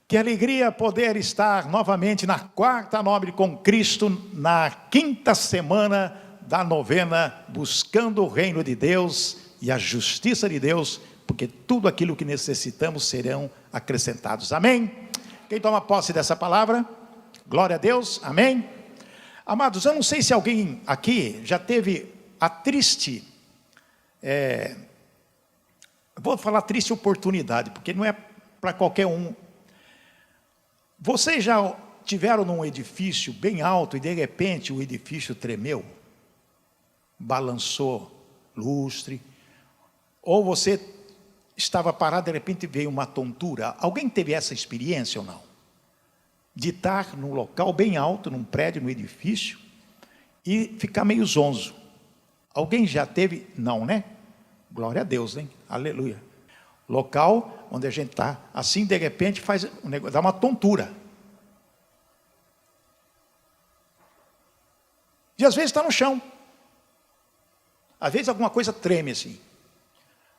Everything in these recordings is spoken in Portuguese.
Que alegria poder estar novamente na quarta nobre com Cristo, na quinta semana da novena, buscando o reino de Deus e a justiça de Deus, porque tudo aquilo que necessitamos serão acrescentados. Amém? Quem toma posse dessa palavra? Glória a Deus, amém? Amados, eu não sei se alguém aqui já teve a triste, vou falar triste oportunidade, porque não é para qualquer um. Vocês já tiveram num edifício bem alto e de repente o edifício tremeu? Balançou lustre? Ou você estava parado, de repente veio uma tontura? Alguém teve essa experiência ou não? De estar num local bem alto, num prédio, num edifício, e ficar meio zonzo. Alguém já teve? Não, né? Glória a Deus, hein? Aleluia. Local onde a gente está, assim de repente faz um negócio, dá uma tontura. E às vezes está no chão. Às vezes alguma coisa treme assim.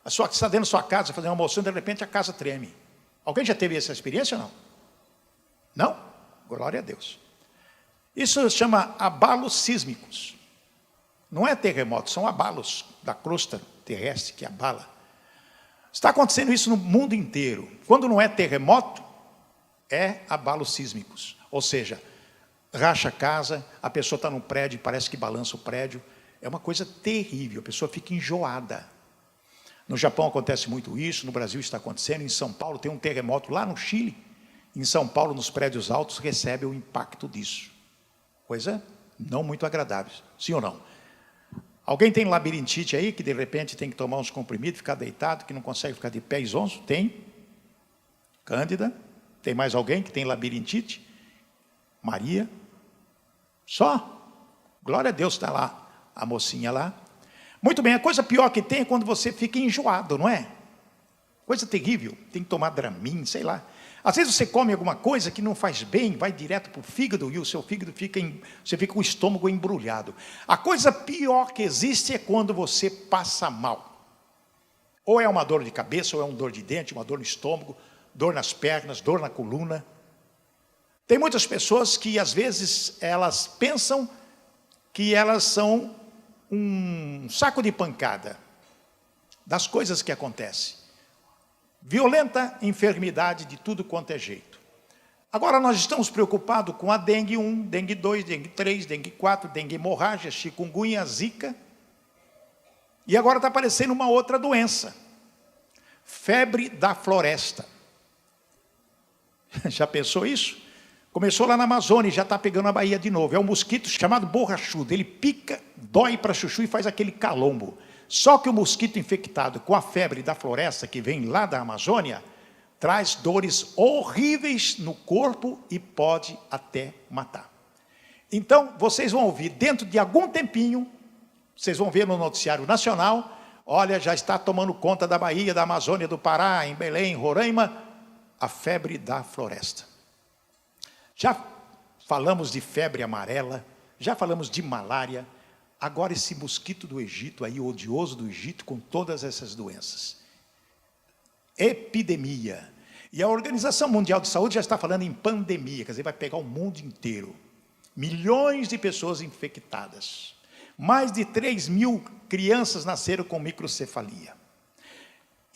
Você está dentro da sua casa, fazendo uma almoço, de repente a casa treme. Alguém já teve essa experiência ou não? Não? Glória a Deus. Isso se chama abalos sísmicos. Não é terremoto, são abalos da crosta terrestre que abala. Está acontecendo isso no mundo inteiro. Quando não é terremoto, é abalos sísmicos. Ou seja, racha a casa, a pessoa está num prédio, parece que balança o prédio. É uma coisa terrível, a pessoa fica enjoada. No Japão acontece muito isso, no Brasil está acontecendo, em São Paulo tem um terremoto lá no Chile. Em São Paulo, nos prédios altos, recebe o impacto disso. Coisa não muito agradável, sim ou não? Alguém tem labirintite aí, que de repente tem que tomar uns comprimidos, ficar deitado, que não consegue ficar de pé e zonzo? Tem? Cândida? Tem mais alguém que tem labirintite? Maria? Só? Glória a Deus, está lá, a mocinha lá. Muito bem, a coisa pior que tem é quando você fica enjoado, não é? Coisa terrível, tem que tomar Dramin, sei lá. Às vezes você come alguma coisa que não faz bem, vai direto para o fígado e o seu fígado você fica com o estômago embrulhado. A coisa pior que existe é quando você passa mal. Ou é uma dor de cabeça, ou é uma dor de dente, uma dor no estômago, dor nas pernas, dor na coluna. Tem muitas pessoas que às vezes elas pensam que elas são um saco de pancada das coisas que acontecem. Violenta enfermidade de tudo quanto é jeito. Agora nós estamos preocupados com a dengue 1, dengue 2, dengue 3, dengue 4, dengue hemorrágia, chikungunya, zika. E agora está aparecendo uma outra doença. Febre da floresta. Já pensou isso? Começou lá na Amazônia e já está pegando a Bahia de novo. É um mosquito chamado borrachudo. Ele pica, dói para chuchu e faz aquele calombo. Só que o mosquito infectado com a febre da floresta, que vem lá da Amazônia, traz dores horríveis no corpo e pode até matar. Então, vocês vão ouvir, dentro de algum tempinho, vocês vão ver no noticiário nacional, olha, já está tomando conta da Bahia, da Amazônia, do Pará, em Belém, em Roraima, a febre da floresta. Já falamos de febre amarela, já falamos de malária. Agora esse mosquito do Egito, aí, o odioso do Egito, com todas essas doenças. Epidemia. E a Organização Mundial de Saúde já está falando em pandemia, quer dizer, vai pegar o mundo inteiro. Milhões de pessoas infectadas. Mais de 3.000 crianças nasceram com microcefalia.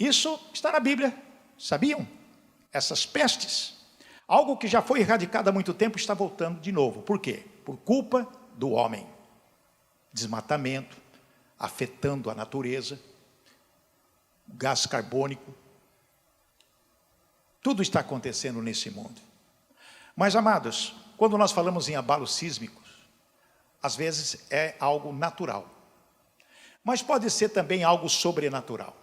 Isso está na Bíblia, sabiam? Essas pestes. Algo que já foi erradicado há muito tempo está voltando de novo. Por quê? Por culpa do homem. Desmatamento, afetando a natureza, gás carbônico. Tudo está acontecendo nesse mundo. Mas, amados, quando nós falamos em abalos sísmicos, às vezes é algo natural. Mas pode ser também algo sobrenatural.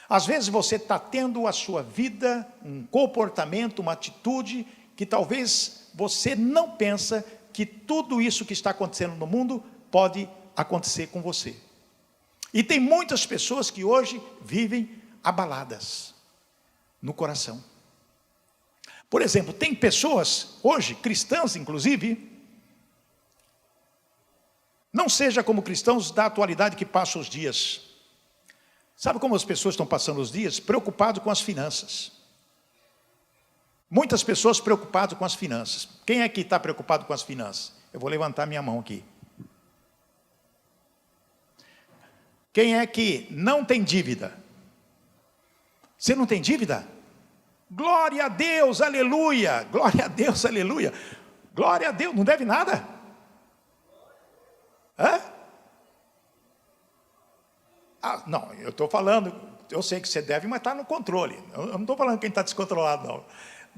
Às vezes você está tendo a sua vida, um comportamento, uma atitude, que talvez você não pensa que tudo isso que está acontecendo no mundo pode acontecer com você. E tem muitas pessoas que hoje vivem abaladas no coração. Por exemplo, tem pessoas hoje, cristãs inclusive, não seja como cristãos da atualidade que passam os dias. Sabe como as pessoas estão passando os dias? Preocupados com as finanças. Muitas pessoas preocupadas com as finanças. Quem é que está preocupado com as finanças? Eu vou levantar minha mão aqui. Quem é que não tem dívida? Você não tem dívida? Glória a Deus, aleluia! Glória a Deus, aleluia! Glória a Deus, não deve nada? Hã? Ah, não, eu estou falando, eu sei que você deve, mas está no controle. Eu não estou falando quem está descontrolado, não.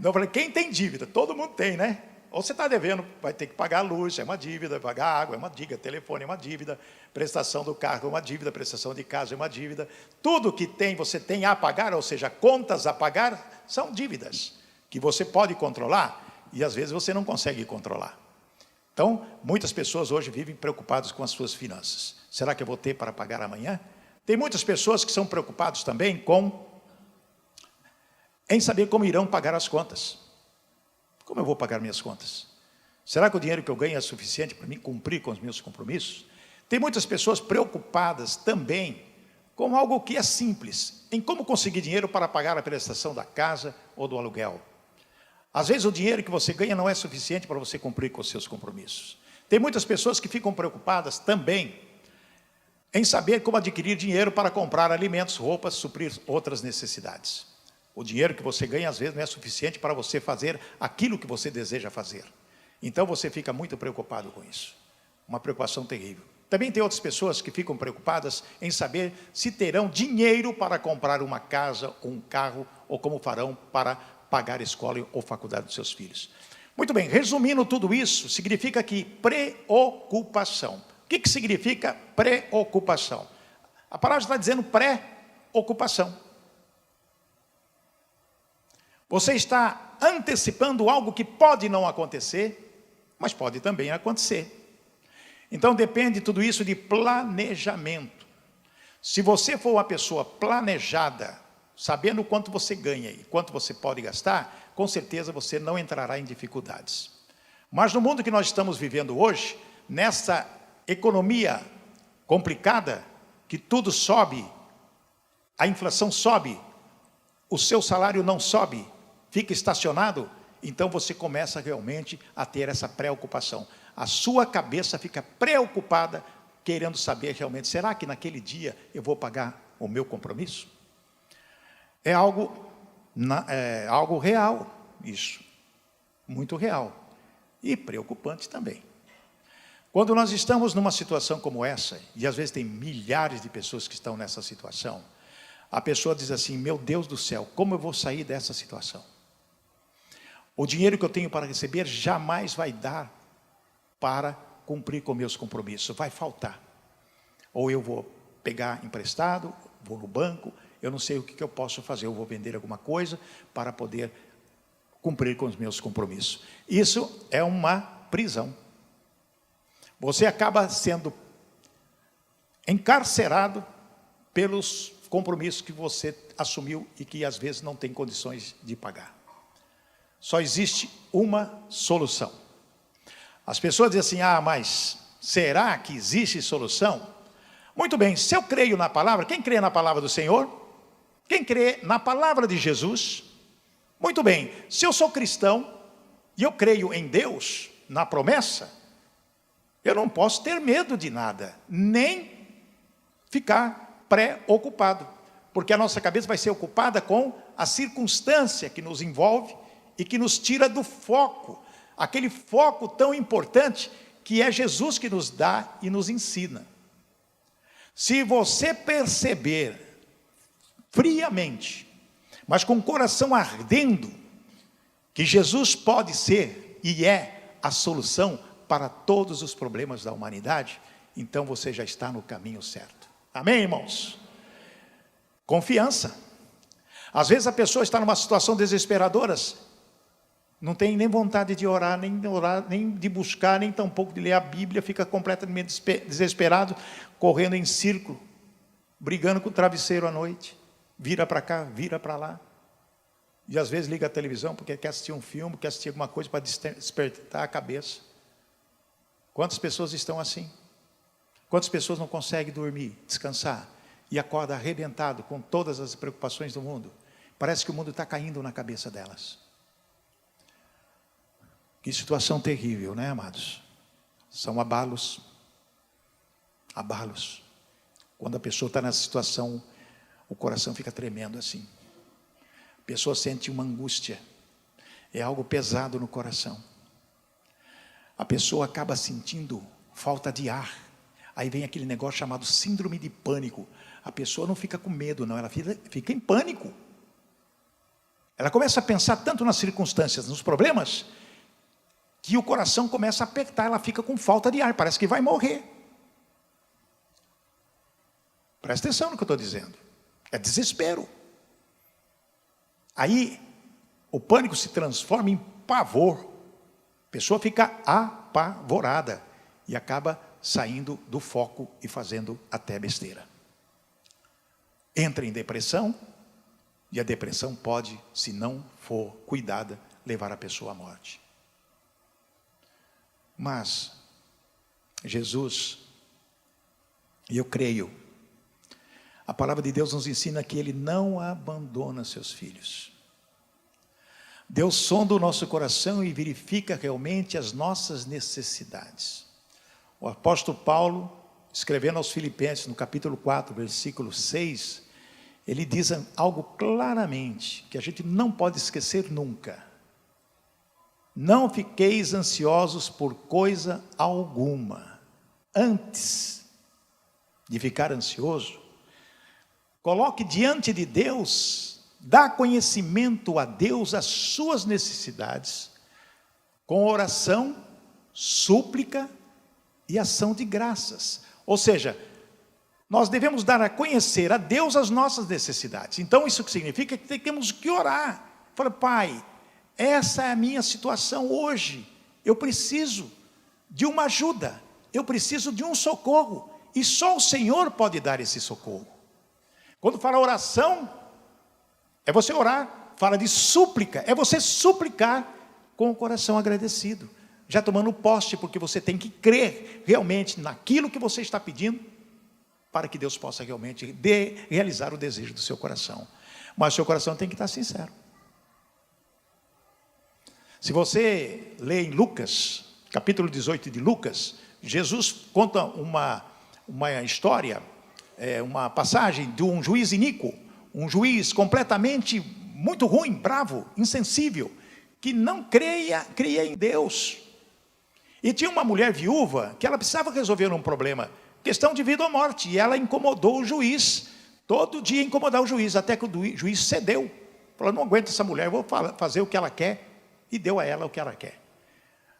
Eu falei, quem tem dívida? Todo mundo tem, né? Ou você está devendo, vai ter que pagar a luz, é uma dívida, pagar água, é uma dívida, telefone é uma dívida, prestação do carro é uma dívida, prestação de casa é uma dívida. Tudo que tem, você tem a pagar, ou seja, contas a pagar, são dívidas que você pode controlar e às vezes você não consegue controlar. Então, muitas pessoas hoje vivem preocupadas com as suas finanças. Será que eu vou ter para pagar amanhã? Tem muitas pessoas que são preocupadas também em saber como irão pagar as contas. Como eu vou pagar minhas contas? Será que o dinheiro que eu ganho é suficiente para mim cumprir com os meus compromissos? Tem muitas pessoas preocupadas também com algo que é simples, em como conseguir dinheiro para pagar a prestação da casa ou do aluguel. Às vezes o dinheiro que você ganha não é suficiente para você cumprir com os seus compromissos. Tem muitas pessoas que ficam preocupadas também em saber como adquirir dinheiro para comprar alimentos, roupas, suprir outras necessidades. O dinheiro que você ganha, às vezes, não é suficiente para você fazer aquilo que você deseja fazer. Então, você fica muito preocupado com isso. Uma preocupação terrível. Também tem outras pessoas que ficam preocupadas em saber se terão dinheiro para comprar uma casa ou um carro, ou como farão para pagar a escola ou faculdade dos seus filhos. Muito bem, resumindo tudo isso, significa que preocupação. O que significa preocupação? A palavra está dizendo pré-ocupação. Você está antecipando algo que pode não acontecer, mas pode também acontecer. Então depende tudo isso de planejamento. Se você for uma pessoa planejada, sabendo quanto você ganha e quanto você pode gastar, com certeza você não entrará em dificuldades. Mas no mundo que nós estamos vivendo hoje, nessa economia complicada, que tudo sobe, a inflação sobe, o seu salário não sobe, fica estacionado, então você começa realmente a ter essa preocupação. A sua cabeça fica preocupada, querendo saber realmente, será que naquele dia eu vou pagar o meu compromisso? É algo real, isso, muito real, e preocupante também. Quando nós estamos numa situação como essa, e às vezes tem milhares de pessoas que estão nessa situação, a pessoa diz assim, meu Deus do céu, como eu vou sair dessa situação? O dinheiro que eu tenho para receber jamais vai dar para cumprir com meus compromissos, vai faltar. Ou eu vou pegar emprestado, vou no banco, eu não sei o que eu posso fazer, eu vou vender alguma coisa para poder cumprir com os meus compromissos. Isso é uma prisão. Você acaba sendo encarcerado pelos compromissos que você assumiu e que às vezes não tem condições de pagar. Só existe uma solução. As pessoas dizem assim, mas será que existe solução? Muito bem, se eu creio na palavra, quem crê na palavra do Senhor? Quem crê na palavra de Jesus? Muito bem, se eu sou cristão e eu creio em Deus, na promessa, eu não posso ter medo de nada, nem ficar preocupado, porque a nossa cabeça vai ser ocupada com a circunstância que nos envolve e que nos tira do foco, aquele foco tão importante que é Jesus que nos dá e nos ensina. Se você perceber friamente, mas com o coração ardendo, que Jesus pode ser e é a solução para todos os problemas da humanidade, então você já está no caminho certo. Amém, irmãos? Confiança. Às vezes a pessoa está numa situação desesperadora, não tem nem vontade de orar, nem de buscar, nem tampouco de ler a Bíblia, fica completamente desesperado, correndo em círculo, brigando com o travesseiro à noite, vira para cá, vira para lá, e às vezes liga a televisão porque quer assistir um filme, quer assistir alguma coisa para despertar a cabeça. Quantas pessoas estão assim? Quantas pessoas não conseguem dormir, descansar, e acorda arrebentado com todas as preocupações do mundo? Parece que o mundo está caindo na cabeça delas. Que situação terrível, né, amados? São abalos. Abalos. Quando a pessoa está nessa situação, o coração fica tremendo assim. A pessoa sente uma angústia. É algo pesado no coração. A pessoa acaba sentindo falta de ar. Aí vem aquele negócio chamado síndrome de pânico. A pessoa não fica com medo, não. Ela fica em pânico. Ela começa a pensar tanto nas circunstâncias, nos problemas, que o coração começa a apertar. Ela fica com falta de ar. Parece que vai morrer. Presta atenção no que eu estou dizendo. É desespero. Aí, o pânico se transforma em pavor. A pessoa fica apavorada e acaba saindo do foco e fazendo até besteira. Entra em depressão, e a depressão pode, se não for cuidada, levar a pessoa à morte. Mas Jesus, e eu creio, a palavra de Deus nos ensina que Ele não abandona seus filhos. Deus sonda o nosso coração e verifica realmente as nossas necessidades. O apóstolo Paulo, escrevendo aos Filipenses, no capítulo 4, versículo 6, ele diz algo claramente, que a gente não pode esquecer nunca. Não fiqueis ansiosos por coisa alguma. Antes de ficar ansioso, coloque diante de Deus, dá conhecimento a Deus as suas necessidades, com oração, súplica e ação de graças. Ou seja, nós devemos dar a conhecer a Deus as nossas necessidades. Então isso significa que temos que orar. Fala, Pai, essa é a minha situação hoje. Eu preciso de uma ajuda. Eu preciso de um socorro. E só o Senhor pode dar esse socorro. Quando fala oração, é você orar. Fala de súplica, é você suplicar com o coração agradecido. Já tomando posse, porque você tem que crer realmente naquilo que você está pedindo, para que Deus possa realmente realizar o desejo do seu coração. Mas o seu coração tem que estar sincero. Se você lê em Lucas, capítulo 18 de Lucas, Jesus conta uma história, uma passagem de um juiz iníquo, um juiz completamente muito ruim, bravo, insensível, que não cria em Deus. E tinha uma mulher viúva que ela precisava resolver um problema, questão de vida ou morte, e ela incomodou o juiz, todo dia incomodar o juiz, até que o juiz cedeu, falou, não aguento essa mulher, vou fazer o que ela quer, e deu a ela o que ela quer.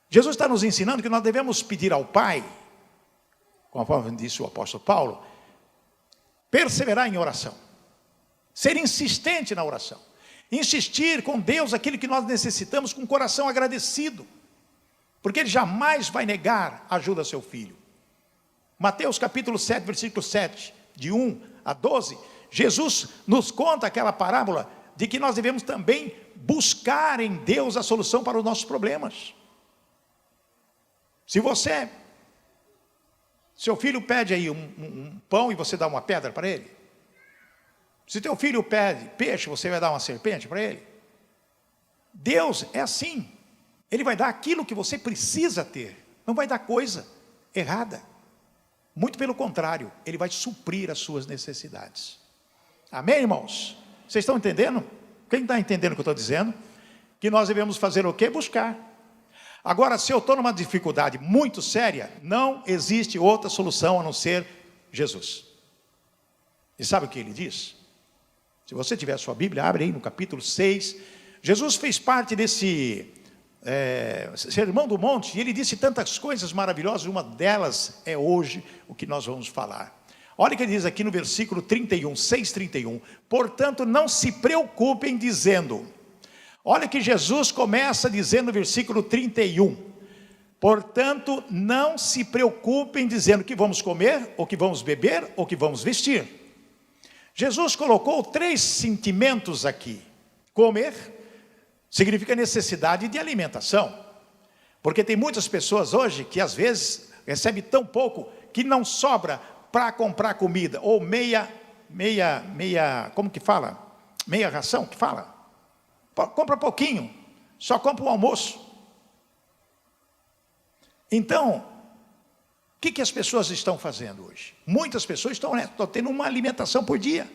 Jesus está nos ensinando que nós devemos pedir ao Pai, conforme disse o apóstolo Paulo, perseverar em oração, ser insistente na oração, insistir com Deus aquilo que nós necessitamos com o coração agradecido, porque Ele jamais vai negar a ajuda a seu filho. Mateus capítulo 7, versículo 7, de 1 a 12, Jesus nos conta aquela parábola de que nós devemos também buscar em Deus a solução para os nossos problemas. Se seu filho pede aí um pão e você dá uma pedra para ele, se teu filho pede peixe, você vai dar uma serpente para ele. Deus é assim, Ele vai dar aquilo que você precisa ter, não vai dar coisa errada. Muito pelo contrário, Ele vai suprir as suas necessidades. Amém, irmãos? Vocês estão entendendo? Quem está entendendo o que eu estou dizendo? Que nós devemos fazer o quê? Buscar. Agora, se eu estou numa dificuldade muito séria, não existe outra solução a não ser Jesus. E sabe o que Ele diz? Se você tiver a sua Bíblia, abre aí no capítulo 6. Jesus fez parte desse Sermão do Monte, e Ele disse tantas coisas maravilhosas, uma delas é hoje o que nós vamos falar. Olha o que Ele diz aqui no versículo 31, 6:31. Portanto, não se preocupem dizendo, olha que Jesus começa dizendo no versículo 31, portanto, não se preocupem dizendo que vamos comer, ou que vamos beber, ou que vamos vestir. Jesus colocou 3 sentimentos aqui. Comer significa necessidade de alimentação, porque tem muitas pessoas hoje que às vezes recebem tão pouco que não sobra para comprar comida, ou como que fala? Meia ração que fala? Compra pouquinho, só compra um almoço. Então, o que as pessoas estão fazendo hoje? Muitas pessoas estão tendo uma alimentação por dia.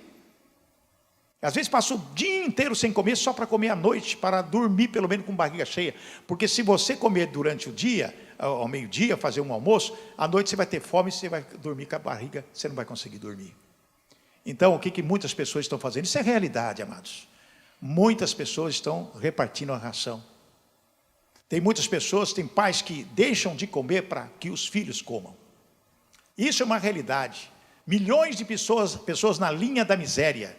Às vezes passa o dia inteiro sem comer, só para comer à noite, para dormir pelo menos com barriga cheia. Porque se você comer durante o dia, ao meio-dia, fazer um almoço, à noite você vai ter fome e você vai dormir com a barriga, você não vai conseguir dormir. Então, o que muitas pessoas estão fazendo? Isso é realidade, amados. Muitas pessoas estão repartindo a ração. Tem muitas pessoas, tem pais que deixam de comer para que os filhos comam. Isso é uma realidade. Milhões de pessoas na linha da miséria,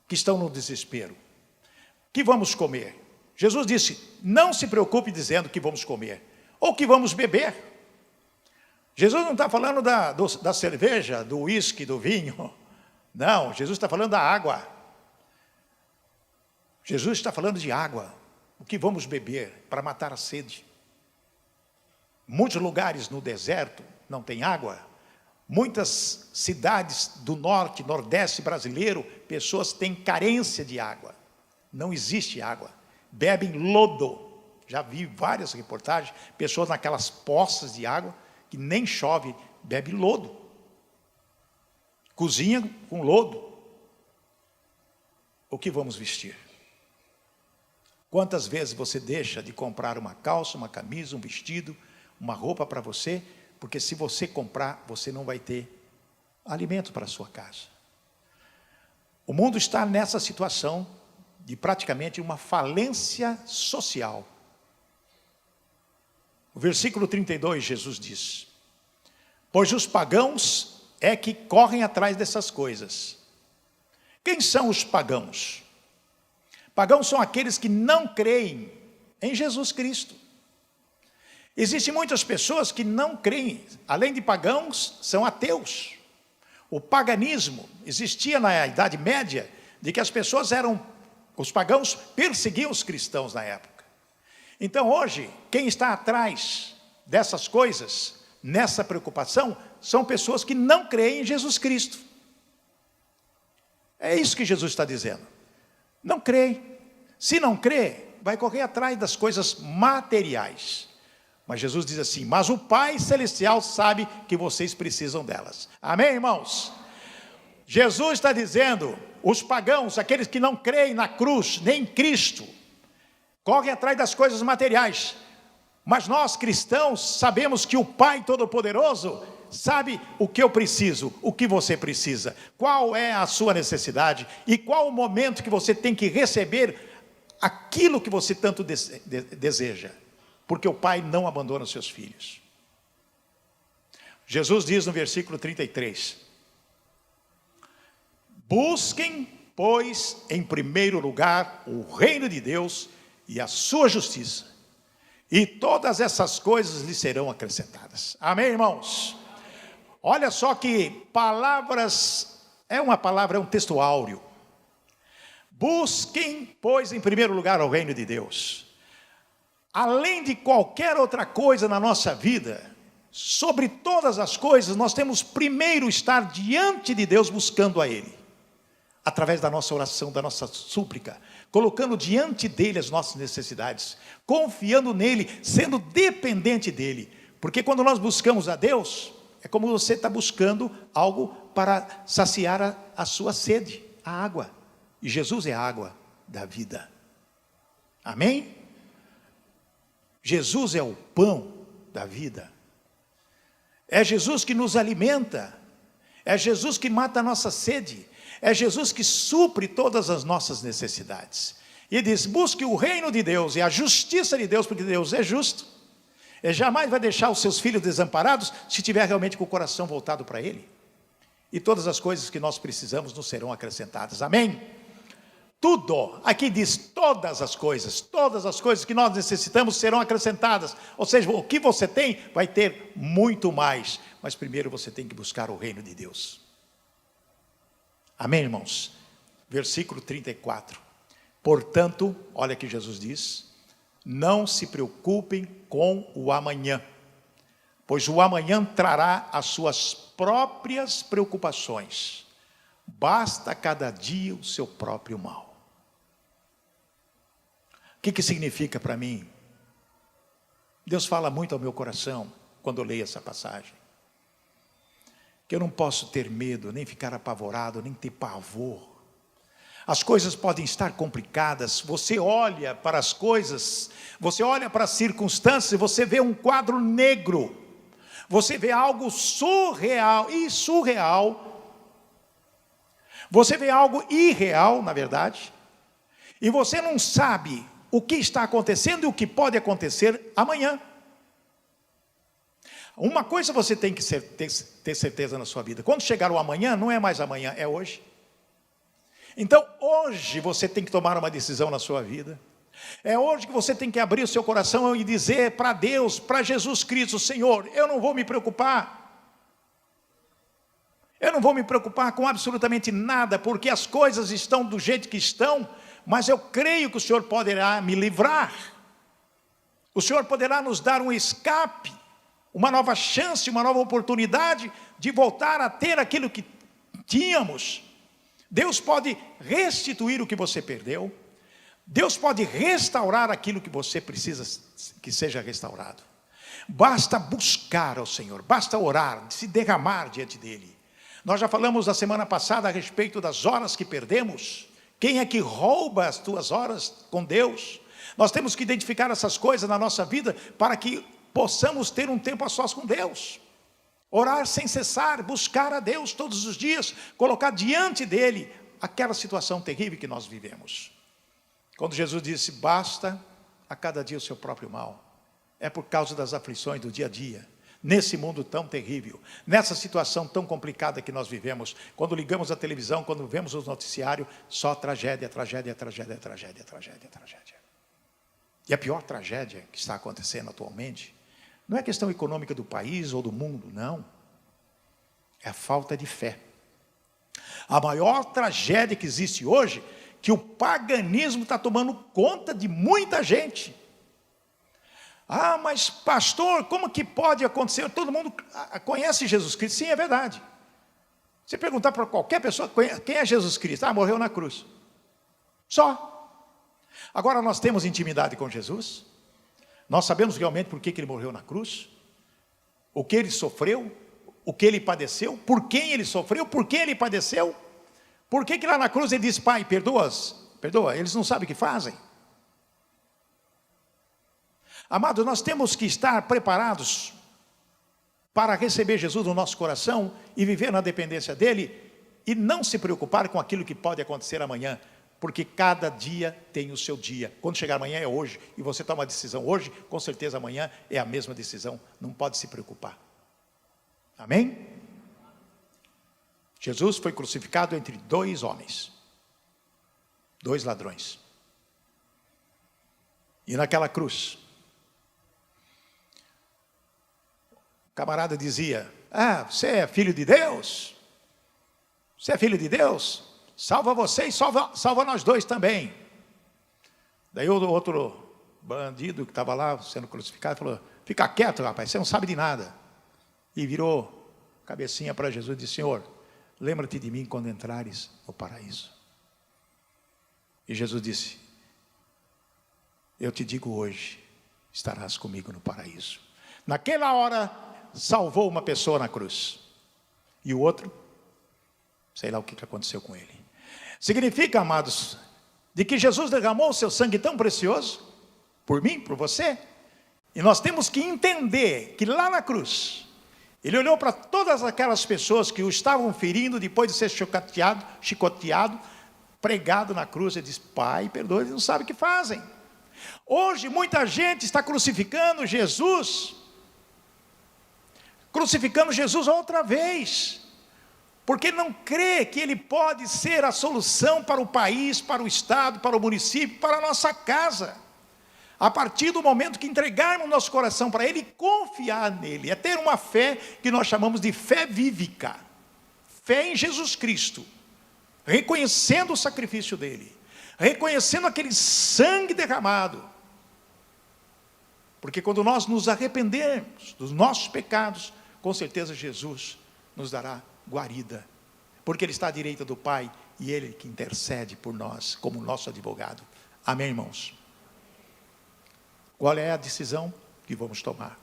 que estão no desespero. O que vamos comer? Jesus disse, não se preocupe dizendo que vamos comer, ou que vamos beber. Jesus não está falando da cerveja, do uísque, do vinho. Não, Jesus está falando da água. Jesus está falando de água. O que vamos beber para matar a sede? Muitos lugares no deserto não tem água. Muitas cidades do norte, nordeste brasileiro, pessoas têm carência de água. Não existe água. Bebem lodo. Já vi várias reportagens, pessoas naquelas poças de água, que nem chove, bebe lodo. Cozinha com lodo. O que vamos vestir? Quantas vezes você deixa de comprar uma calça, uma camisa, um vestido, uma roupa para você, porque se você comprar, você não vai ter alimento para a sua casa. O mundo está nessa situação de praticamente uma falência social. O versículo 32, Jesus diz, pois os pagãos é que correm atrás dessas coisas. Quem são os pagãos? Pagãos são aqueles que não creem em Jesus Cristo. Existem muitas pessoas que não creem, além de pagãos, são ateus. O paganismo existia na Idade Média, de que as pessoas os pagãos perseguiam os cristãos na época. Então hoje, quem está atrás dessas coisas, nessa preocupação, são pessoas que não creem em Jesus Cristo. É isso que Jesus está dizendo. Não crê. Se não crê, vai correr atrás das coisas materiais. Mas Jesus diz assim, mas o Pai Celestial sabe que vocês precisam delas. Amém, irmãos? Jesus está dizendo, os pagãos, aqueles que não creem na cruz, nem em Cristo, correm atrás das coisas materiais. Mas nós cristãos sabemos que o Pai Todo-Poderoso sabe o que eu preciso, o que você precisa, qual é a sua necessidade e qual o momento que você tem que receber aquilo que você tanto deseja, porque o Pai não abandona os seus filhos. Jesus diz no versículo 33, busquem, pois, em primeiro lugar, o reino de Deus e a sua justiça, e todas essas coisas lhe serão acrescentadas. Amém, irmãos? Olha só que palavras, é um texto áureo. Busquem, pois, em primeiro lugar o reino de Deus. Além de qualquer outra coisa na nossa vida, sobre todas as coisas, nós temos primeiro estar diante de Deus buscando a Ele. Através da nossa oração, da nossa súplica, colocando diante dEle as nossas necessidades, confiando nele, sendo dependente dEle. Porque quando nós buscamos a Deus, é como você está buscando algo para saciar a sua sede, a água. E Jesus é a água da vida. Amém? Jesus é o pão da vida. É Jesus que nos alimenta. É Jesus que mata a nossa sede. É Jesus que supre todas as nossas necessidades. E diz, busque o reino de Deus e a justiça de Deus, porque Deus é justo. Ele jamais vai deixar os seus filhos desamparados, se tiver realmente com o coração voltado para Ele. E todas as coisas que nós precisamos nos serão acrescentadas. Amém? Tudo, aqui diz todas as coisas que nós necessitamos serão acrescentadas. Ou seja, o que você tem, vai ter muito mais. Mas primeiro você tem que buscar o reino de Deus. Amém, irmãos? Versículo 34. Portanto, olha que Jesus diz, não se preocupem com o amanhã, pois o amanhã trará as suas próprias preocupações. Basta cada dia o seu próprio mal. O que significa para mim Deus fala muito ao meu coração quando eu leio essa passagem. Que eu não posso ter medo, nem ficar apavorado, nem ter pavor. As coisas podem estar complicadas. Você olha para as coisas, você olha para as circunstâncias e você vê um quadro negro. Você vê algo surreal e surreal. Você vê algo irreal, na verdade. E você não sabe o que está acontecendo e o que pode acontecer amanhã. Uma coisa você tem que ter certeza na sua vida: quando chegar o amanhã, não é mais amanhã, é hoje. Então hoje você tem que tomar uma decisão na sua vida. É hoje que você tem que abrir o seu coração e dizer para Deus, para Jesus Cristo: Senhor, eu não vou me preocupar. Eu não vou me preocupar com absolutamente nada, porque as coisas estão do jeito que estão, mas eu creio que o Senhor poderá me livrar. O Senhor poderá nos dar um escape, uma nova chance, uma nova oportunidade de voltar a ter aquilo que tínhamos. Deus pode restituir o que você perdeu. Deus pode restaurar aquilo que você precisa que seja restaurado. Basta buscar ao Senhor, basta orar, se derramar diante dEle. Nós já falamos na semana passada a respeito das horas que perdemos. Quem é que rouba as tuas horas com Deus? Nós temos que identificar essas coisas na nossa vida para que possamos ter um tempo a sós com Deus. Orar sem cessar, buscar a Deus todos os dias, colocar diante dEle aquela situação terrível que nós vivemos. Quando Jesus disse: basta a cada dia o seu próprio mal, é por causa das aflições do dia a dia, nesse mundo tão terrível, nessa situação tão complicada que nós vivemos. Quando ligamos a televisão, quando vemos os noticiários, só tragédia, tragédia, tragédia, tragédia, tragédia, tragédia. E a pior tragédia que está acontecendo atualmente não é questão econômica do país ou do mundo, não. É a falta de fé. A maior tragédia que existe hoje, que o paganismo está tomando conta de muita gente. Ah, mas pastor, como que pode acontecer? Todo mundo conhece Jesus Cristo. Sim, é verdade. Se perguntar para qualquer pessoa, quem é Jesus Cristo? Ah, morreu na cruz. Só. Agora nós temos intimidade com Jesus? Nós sabemos realmente por que ele morreu na cruz? O que ele sofreu? O que ele padeceu? Por quem ele sofreu? Por quem ele padeceu? Por que lá na cruz ele disse: Pai, perdoa, eles não sabem o que fazem. Amados, nós temos que estar preparados para receber Jesus no nosso coração e viver na dependência dele, e não se preocupar com aquilo que pode acontecer amanhã, porque cada dia tem o seu dia. Quando chegar amanhã é hoje, e você toma uma decisão hoje, com certeza amanhã é a mesma decisão. Não pode se preocupar. Amém? Jesus foi crucificado entre dois homens, dois ladrões. E naquela cruz, o camarada dizia: ah, você é filho de Deus? Você é filho de Deus? Salva você e salva nós dois também. Daí o outro bandido que estava lá sendo crucificado falou: fica quieto, rapaz, você não sabe de nada. E virou cabecinha para Jesus e disse: Senhor, lembra-te de mim quando entrares no paraíso. E Jesus disse: eu te digo hoje, estarás comigo no paraíso. Naquela hora, salvou uma pessoa na cruz. E o outro, sei lá o que aconteceu com ele. Significa, amados, de que Jesus derramou o seu sangue tão precioso, por mim, por você. E nós temos que entender que lá na cruz, ele olhou para todas aquelas pessoas que o estavam ferindo, depois de ser chicoteado, pregado na cruz, e disse: Pai, perdoa, eles não sabem o que fazem. Hoje muita gente está crucificando Jesus outra vez, porque não crê que ele pode ser a solução para o país, para o estado, para o município, para a nossa casa. A partir do momento que entregarmos nosso coração para ele e confiar nele, é ter uma fé que nós chamamos de fé vívica, fé em Jesus Cristo, reconhecendo o sacrifício dele, reconhecendo aquele sangue derramado. Porque quando nós nos arrependermos dos nossos pecados, com certeza Jesus nos dará guarida, porque ele está à direita do Pai e ele que intercede por nós como nosso advogado. Amém, irmãos? Qual é a decisão que vamos tomar.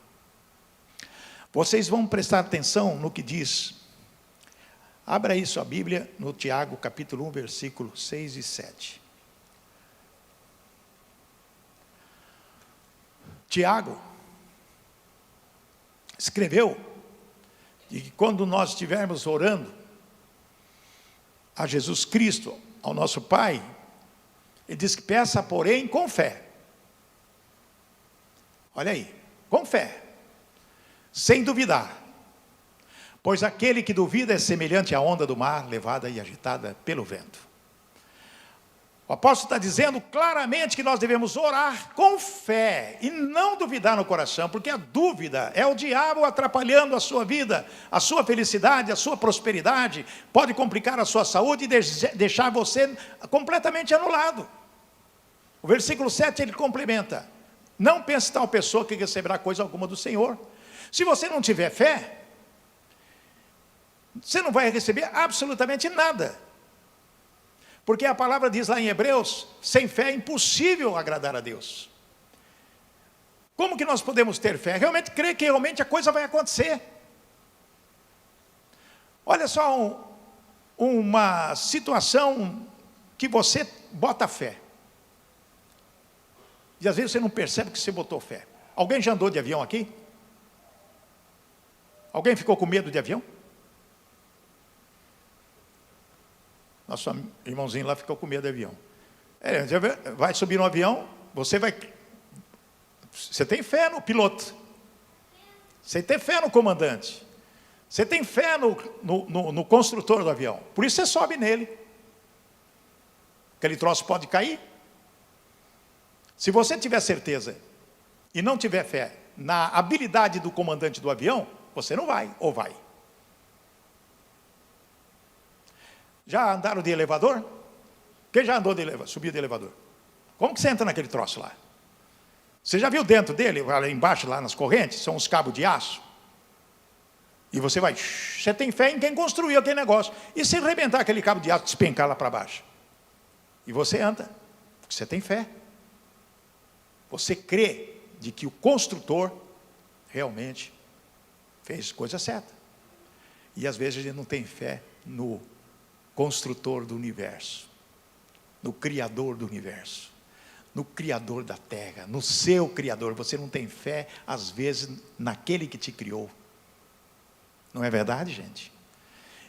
Vocês vão prestar atenção no que diz. Abra aí sua Bíblia no Tiago, capítulo 1, versículos 6 e 7. Tiago escreveu que quando nós estivermos orando a Jesus Cristo, ao nosso Pai, ele diz que peça, porém, com fé. Olha aí, com fé, sem duvidar. Pois aquele que duvida é semelhante à onda do mar, levada e agitada pelo vento. O apóstolo está dizendo claramente que nós devemos orar com fé e não duvidar no coração, porque a dúvida é o diabo atrapalhando a sua vida, a sua felicidade, a sua prosperidade, pode complicar a sua saúde e deixar você completamente anulado. O versículo 7 ele complementa: não pense tal pessoa que receberá coisa alguma do Senhor. Se você não tiver fé, você não vai receber absolutamente nada. Porque a palavra diz lá em Hebreus, sem fé é impossível agradar a Deus. Como que nós podemos ter fé? Realmente crer que realmente a coisa vai acontecer. Olha só uma situação que você bota fé. E às vezes você não percebe que você botou fé. Alguém já andou de avião aqui? Alguém ficou com medo de avião? Nosso irmãozinho lá ficou com medo de avião. Vai subir no avião, você tem fé no piloto. Você tem fé no comandante. Você tem fé no construtor do avião. Por isso você sobe nele. Aquele troço pode cair. Se você tiver certeza e não tiver fé na habilidade do comandante do avião, você não vai, ou vai. Já andaram de elevador? Quem já andou de elevador? Subiu de elevador? Como que você entra naquele troço lá? Você já viu dentro dele, lá embaixo, lá nas correntes, são os cabos de aço? E você vai, você tem fé em quem construiu aquele negócio. E se arrebentar aquele cabo de aço, despencar lá para baixo? E você anda, porque você tem fé. Você crê de que o construtor realmente fez coisa certa. E às vezes a gente não tem fé no construtor do universo, no criador do universo, no criador da terra, no seu criador. Você não tem fé às vezes naquele que te criou. Não é verdade, gente?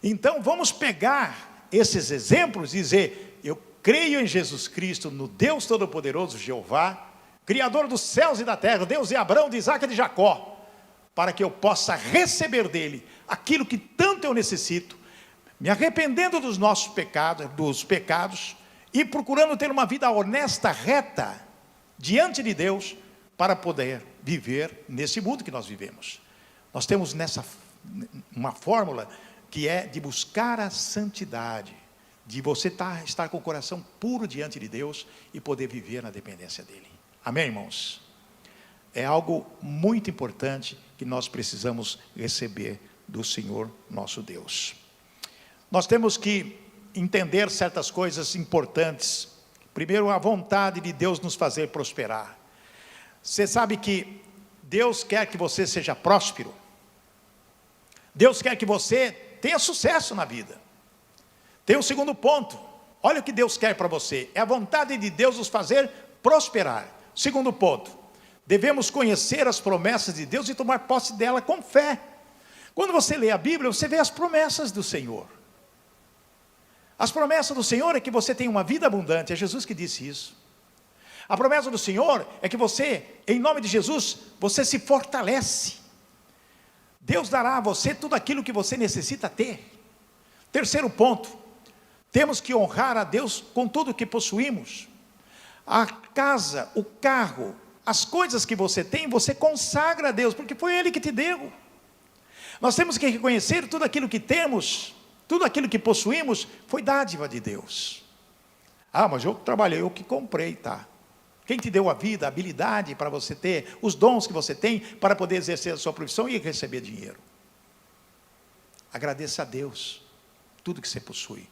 Então vamos pegar esses exemplos e dizer: eu creio em Jesus Cristo, no Deus Todo-Poderoso, Jeová, Criador dos céus e da terra, Deus de Abraão, de Isaac e de Jacó, para que eu possa receber dele aquilo que tanto eu necessito, me arrependendo dos nossos pecados, e procurando ter uma vida honesta, reta, diante de Deus, para poder viver nesse mundo que nós vivemos. Nós temos uma fórmula que é de buscar a santidade, de você estar com o coração puro diante de Deus e poder viver na dependência dele. Amém, irmãos? É algo muito importante que nós precisamos receber do Senhor nosso Deus. Nós temos que entender certas coisas importantes. Primeiro, a vontade de Deus nos fazer prosperar. Você sabe que Deus quer que você seja próspero. Deus quer que você tenha sucesso na vida. Tem um segundo ponto. Olha o que Deus quer para você. É a vontade de Deus nos fazer prosperar. Segundo ponto. Devemos conhecer as promessas de Deus e tomar posse dela com fé. Quando você lê a Bíblia, você vê as promessas do Senhor. As promessas do Senhor é que você tenha uma vida abundante. É Jesus que disse isso. A promessa do Senhor é que você, em nome de Jesus, você se fortalece. Deus dará a você tudo aquilo que você necessita ter. Terceiro ponto. Temos que honrar a Deus com tudo que possuímos. A casa, o carro, as coisas que você tem, você consagra a Deus, porque foi Ele que te deu. Nós temos que reconhecer tudo aquilo que temos, tudo aquilo que possuímos, foi dádiva de Deus. Ah, mas eu trabalhei, eu que comprei, tá? Quem te deu a vida, a habilidade para você ter, os dons que você tem, para poder exercer a sua profissão e receber dinheiro. Agradeça a Deus, tudo que você possui.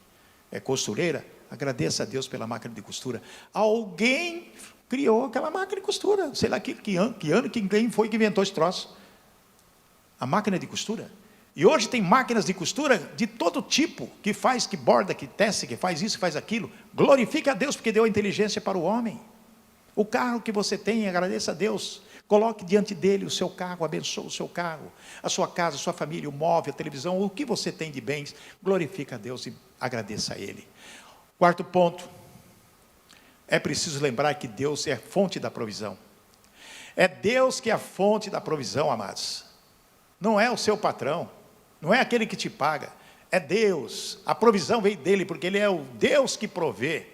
é costureira, agradeça a Deus pela máquina de costura. Alguém criou aquela máquina de costura. Sei lá que ano quem foi que inventou esse troço. A máquina de costura. E hoje tem máquinas de costura de todo tipo, que faz, que borda, que tece, que faz isso, que faz aquilo. Glorifique a Deus porque deu a inteligência para o homem. O carro que você tem, agradeça a Deus. Coloque diante dele o seu carro, abençoe o seu carro, a sua casa, a sua família, o móvel, a televisão, o que você tem de bens. Glorifique a Deus e agradeça a Ele. Quarto ponto, é preciso lembrar que Deus é a fonte da provisão. É Deus que é a fonte da provisão, amados. Não é o seu patrão, não é aquele que te paga, é Deus. A provisão veio dele, porque Ele é o Deus que provê.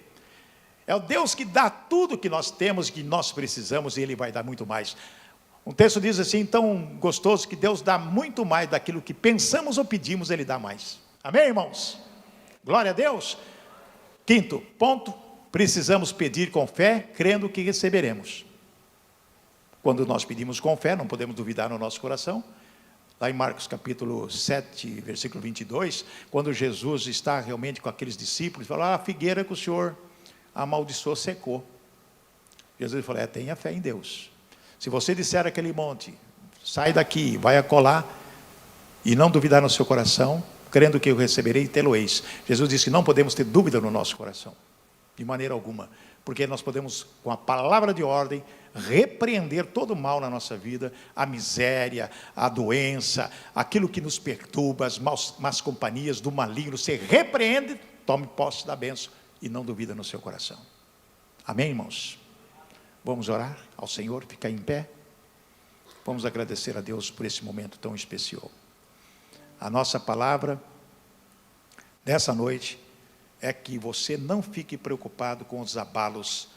É o Deus que dá tudo que nós temos, que nós precisamos, e Ele vai dar muito mais. Um texto diz assim, tão gostoso, que Deus dá muito mais daquilo que pensamos ou pedimos, Ele dá mais. Amém, irmãos? Glória a Deus. Quinto ponto, precisamos pedir com fé, crendo que receberemos. Quando nós pedimos com fé, não podemos duvidar no nosso coração. Lá em Marcos capítulo 7, versículo 22, quando Jesus está realmente com aqueles discípulos, fala, a figueira que o Senhor amaldiçoou secou. Jesus falou, tenha fé em Deus. Se você disser aquele monte, sai daqui, vai acolá, e não duvidar no seu coração, crendo que eu receberei, tê-lo-eis. Jesus disse que não podemos ter dúvida no nosso coração, de maneira alguma, porque nós podemos, com a palavra de ordem, repreender todo o mal na nossa vida, a miséria, a doença, aquilo que nos perturba, as más companhias do maligno. Você repreende, tome posse da bênção e não duvida no seu coração. Amém, irmãos? Vamos orar ao Senhor, ficar em pé. Vamos agradecer a Deus por esse momento tão especial. A nossa palavra nessa noite é que você não fique preocupado com os abalos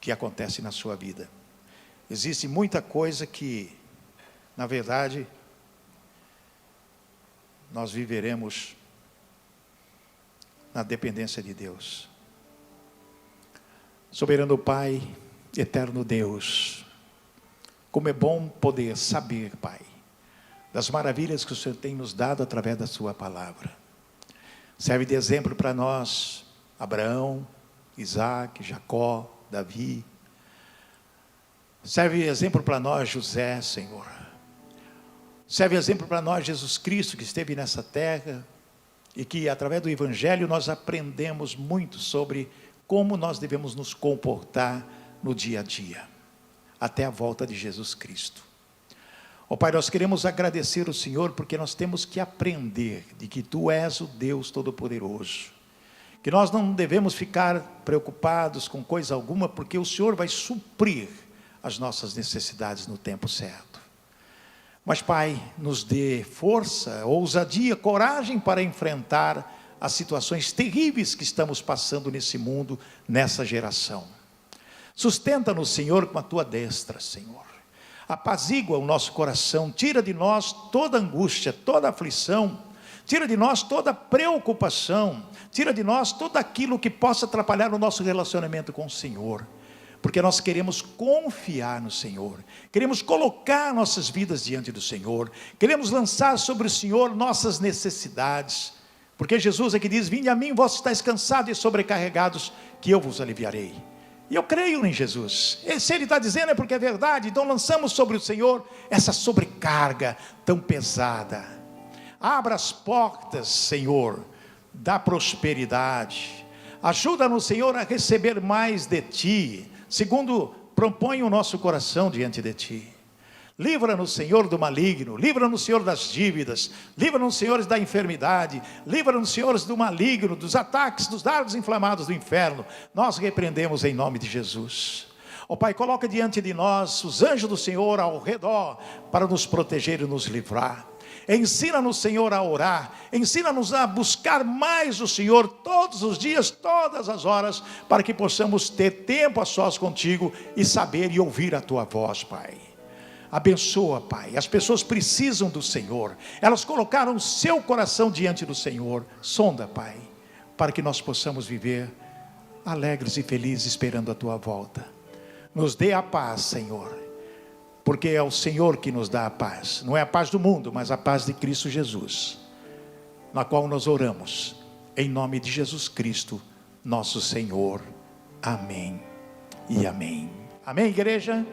que acontecem na sua vida. Existe muita coisa que, na verdade, nós viveremos na dependência de Deus. Soberano Pai, eterno Deus, como é bom poder saber, Pai, das maravilhas que o Senhor tem nos dado através da sua palavra. Serve de exemplo para nós, Abraão, Isaac, Jacó, Davi. Serve de exemplo para nós, José, Senhor. Serve de exemplo para nós, Jesus Cristo, que esteve nessa terra, e que através do Evangelho nós aprendemos muito sobre como nós devemos nos comportar no dia a dia, até a volta de Jesus Cristo. Ó Pai, nós queremos agradecer ao Senhor, porque nós temos que aprender de que Tu és o Deus Todo-Poderoso, que nós não devemos ficar preocupados com coisa alguma, porque o Senhor vai suprir as nossas necessidades no tempo certo. Mas Pai, nos dê força, ousadia, coragem para enfrentar as situações terríveis que estamos passando nesse mundo, nessa geração. Sustenta-nos, Senhor, com a Tua destra, Senhor. Apazigua o nosso coração, tira de nós toda angústia, toda aflição, tira de nós toda preocupação, tira de nós tudo aquilo que possa atrapalhar o nosso relacionamento com o Senhor, porque nós queremos confiar no Senhor, queremos colocar nossas vidas diante do Senhor, queremos lançar sobre o Senhor nossas necessidades, porque Jesus é que diz, vinde a mim, vós estáis cansados e sobrecarregados, que eu vos aliviarei. E eu creio em Jesus, se Ele está dizendo é porque é verdade. Então lançamos sobre o Senhor essa sobrecarga tão pesada. Abra as portas, Senhor, da prosperidade. Ajuda-nos, Senhor, a receber mais de Ti, segundo propõe o nosso coração diante de Ti. Livra-nos, Senhor, do maligno, livra-nos, Senhor, das dívidas, livra-nos, Senhor, da enfermidade, livra-nos, Senhor, do maligno, dos ataques, dos dardos inflamados do inferno. Nós repreendemos em nome de Jesus. Ó Pai, coloca diante de nós os anjos do Senhor ao redor, para nos proteger e nos livrar. Ensina-nos, Senhor, a orar, ensina-nos a buscar mais o Senhor todos os dias, todas as horas, para que possamos ter tempo a sós contigo e saber e ouvir a Tua voz, Pai. Abençoa, Pai, as pessoas precisam do Senhor, elas colocaram o seu coração diante do Senhor. Sonda, Pai, para que nós possamos viver alegres e felizes esperando a Tua volta. Nos dê a paz, Senhor, porque é o Senhor que nos dá a paz, não é a paz do mundo, mas a paz de Cristo Jesus, na qual nós oramos em nome de Jesus Cristo, nosso Senhor. Amém e amém. Amém, igreja?